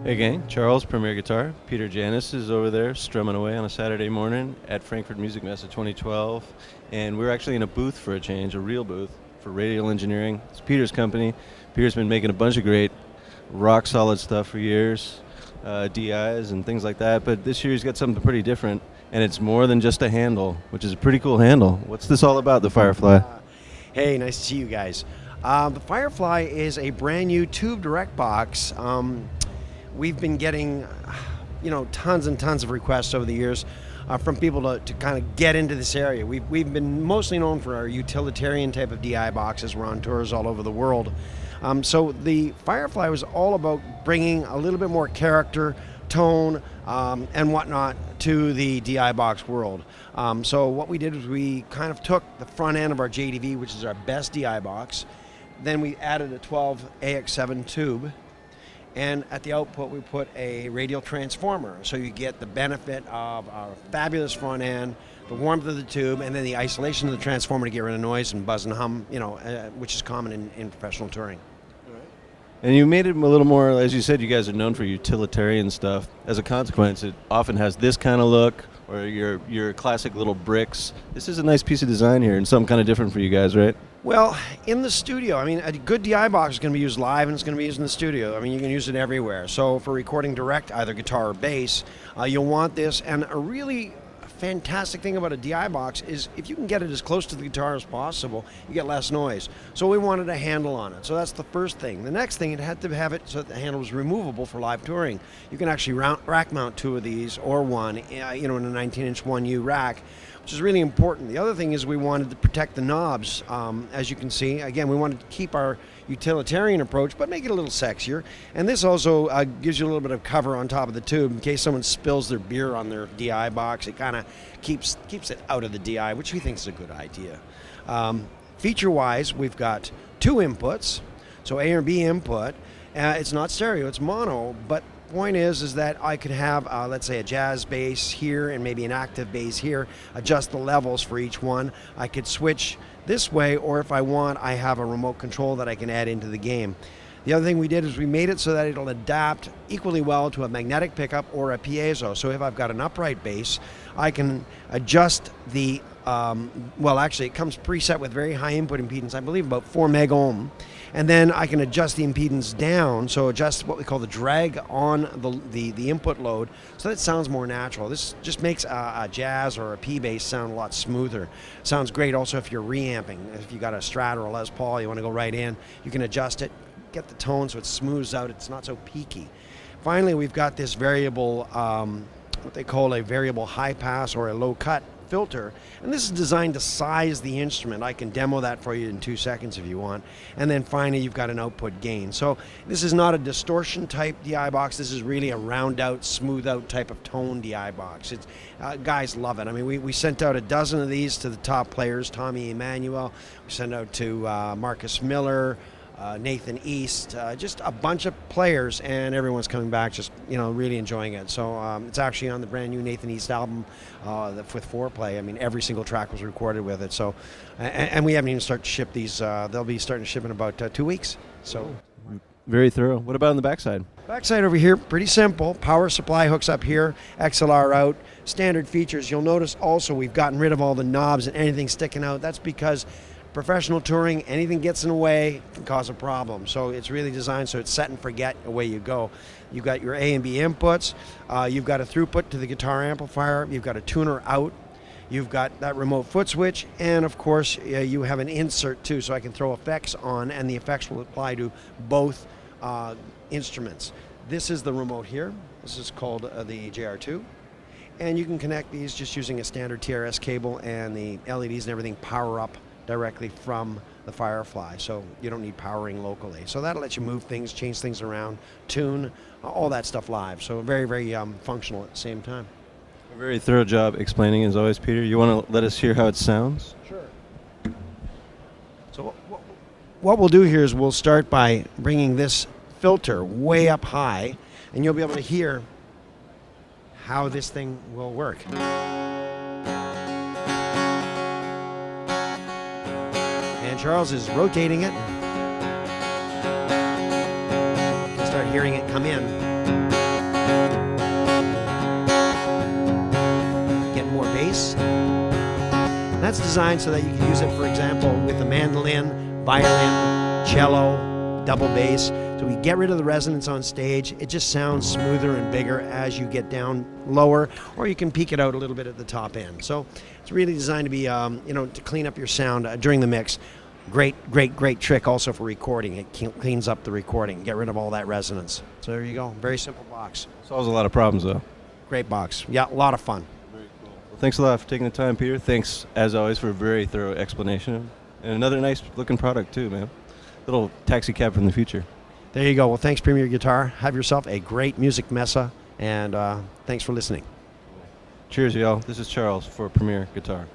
Hey gang, Charles, Premier Guitar. Peter Janis is over there strumming away on a Saturday morning at Frankfurt Musikmesse 2012. And we're actually in a booth for a change, a real booth for Radial Engineering. It's Peter's company. Peter's been making a bunch of great rock solid stuff for years, DIs and things like that. But this year he's got something pretty different, and it's more than just a handle, which is a pretty cool handle. What's this all about, the Firefly? Hey, nice to see you guys. The Firefly is a brand new tube direct box. We've been getting, tons and tons of requests over the years from people to kind of get into this area. We've been mostly known for our utilitarian type of DI boxes. We're on tours all over the world. So the Firefly was all about bringing a little bit more character, tone, and whatnot to the DI box world. So what we did was we kind of took the front end of our JDV, which is our best DI box, then we added a 12 AX7 tube, and at the output we put a radial transformer, so you get the benefit of our fabulous front end, the warmth of the tube, and then the isolation of the transformer to get rid of noise and buzz and hum, which is common in professional touring. And you made it a little more, as you said, you guys are known for utilitarian stuff. As a consequence, it often has this kind of look, or your classic little bricks. This is a nice piece of design here, and something kind of different for you guys, right? Well, in the studio, a good DI box is going to be used live and it's going to be used in the studio. You can use it everywhere. So for recording direct, either guitar or bass, you'll want this. And a really fantastic thing about a DI box is if you can get it as close to the guitar as possible, you get less noise. So we wanted a handle on it. So that's the first thing. The next thing, it had to have it so that the handle was removable for live touring. You can actually rack mount two of these or one, in a 19-inch 1U rack, which is really important. The other thing is we wanted to protect the knobs. As you can see, again, we wanted to keep our utilitarian approach, but make it a little sexier. And this also gives you a little bit of cover on top of the tube in case someone spills their beer on their DI box. It kind of keeps it out of the DI, which we think is a good idea. Feature-wise, we've got two inputs, so A or B input. It's not stereo, it's mono, but point is that I could have, let's say, a jazz bass here and maybe an active bass here, adjust the levels for each one. I could switch this way, or if I want, I have a remote control that I can add into the game. The other thing we did is we made it so that it'll adapt equally well to a magnetic pickup or a piezo. So if I've got an upright bass, I can adjust the, actually it comes preset with very high input impedance, I believe about 4 meg ohm. And then I can adjust the impedance down, so adjust what we call the drag on the input load, so that it sounds more natural. This just makes a jazz or a P bass sound a lot smoother. Sounds great also if you're reamping. If you got a Strat or a Les Paul, you want to go right in, you can adjust it, get the tone so it smooths out, it's not so peaky. Finally, we've got this variable, what they call a variable high pass or a low cut filter, and this is designed to size the instrument. I can demo that for you in 2 seconds if you want. And then finally, you've got an output gain. So this is not a distortion type DI box. This is really a round out, smooth out type of tone DI box. It's guys love it. We sent out a dozen of these to the top players. Tommy Emmanuel, we sent out to Marcus Miller, Nathan East, just a bunch of players, and everyone's coming back just really enjoying it. So it's actually on the brand new Nathan East album with Foreplay. Every single track was recorded with it. So and we haven't even started to ship these. They'll be starting to ship in about 2 weeks. So very thorough. What about on the backside? Backside over here, pretty simple. Power supply hooks up here, XLR out, standard features. You'll notice also we've gotten rid of all the knobs and anything sticking out. That's because professional touring, anything gets in the way can cause a problem. So it's really designed so it's set and forget, away you go. You've got your A and B inputs, you've got a throughput to the guitar amplifier, you've got a tuner out, you've got that remote foot switch, and of course you have an insert too, so I can throw effects on, and the effects will apply to both instruments. This is the remote here. This is called the JR2. And you can connect these just using a standard TRS cable, and the LEDs and everything power up directly from the Firefly, so you don't need powering locally. So that'll let you move things, change things around, tune, all that stuff live. So very, very functional at the same time. A very thorough job explaining, as always, Peter. You want to let us hear how it sounds? Sure. So what we'll do here is we'll start by bringing this filter way up high, and you'll be able to hear how this thing will work. And Charles is rotating it. You can start hearing it come in. Get more bass. And that's designed so that you can use it, for example, with a mandolin, violin, cello, double bass. So we get rid of the resonance on stage. It just sounds smoother and bigger as you get down lower, or you can peak it out a little bit at the top end. So it's really designed to be, to clean up your sound during the mix. Great trick also for recording. It cleans up the recording, get rid of all that resonance. So there you go. Very simple box. Solves a lot of problems, though. Great box. Yeah, a lot of fun. Very cool. Well, thanks a lot for taking the time, Peter. Thanks, as always, for a very thorough explanation. And another nice-looking product, too, man. Little taxi cab from the future. There you go. Well, thanks, Premier Guitar. Have yourself a great Musikmesse, and thanks for listening. Cheers, y'all. This is Charles for Premier Guitar.